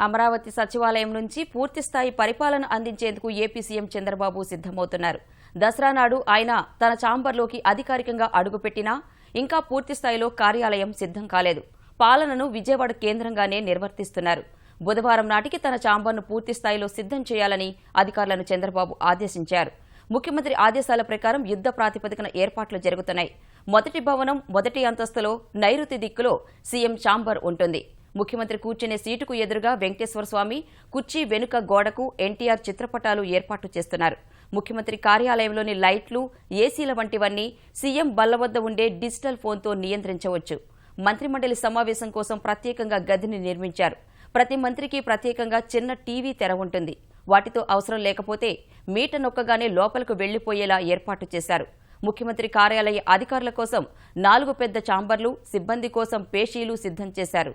అమరావతి సచివాలయం నుంచి పూర్తిస్థాయి పరిపాలన అందించేందుకు ఏపీ సీఎం చంద్రబాబు సిద్ధమవుతున్నారు. దసరా నాడు ఆయన తన ఛాంబర్లోకి అధికారికంగా అడుగుపెట్టినా ఇంకా పూర్తిస్థాయిలో కార్యాలయం సిద్ధం కాలేదు. పాలనను విజయవాడ కేంద్రంగానే నిర్వర్తిస్తున్నారు. బుధవారం నాటికి తన ఛాంబర్ను పూర్తిస్థాయిలో సిద్ధం చేయాలని అధికారులను చంద్రబాబు ఆదేశించారు. ముఖ్యమంత్రి ఆదేశాల ప్రకారం యుద్ధ ప్రాతిపదికన ఏర్పాట్లు జరుగుతున్నాయి. మొదటి భవనం మొదటి అంతస్తులో నైరుతి దిక్కులో సీఎం ఛాంబర్ ఉంటుంది. ముఖ్యమంత్రి కూర్చునే సీటుకు ఎదురుగా వెంకటేశ్వర స్వామి, కుర్చీ వెనుక గోడకు ఎన్టీఆర్ చిత్రపటాలు ఏర్పాటు చేస్తున్నారు. ముఖ్యమంత్రి కార్యాలయంలోని లైట్లు, ఏసీల వంటివన్నీ సీఎం బల్ల వద్ద ఉండే డిజిటల్ ఫోన్తో నియంత్రించవచ్చు. మంత్రిమండలి సమావేశం కోసం ప్రత్యేకంగా గదిని నిర్మించారు. ప్రతి మంత్రికి ప్రత్యేకంగా చిన్న టీవీ తెర ఉంటుంది. వాటితో అవసరం లేకపోతే మీట నొక్కగానే లోపలకు వెళ్లిపోయేలా ఏర్పాటు చేశారు. ముఖ్యమంత్రి కార్యాలయ అధికారుల కోసం 4 పెద్ద ఛాంబర్లు, సిబ్బంది కోసం పేషీలు సిద్ధం చేశారు.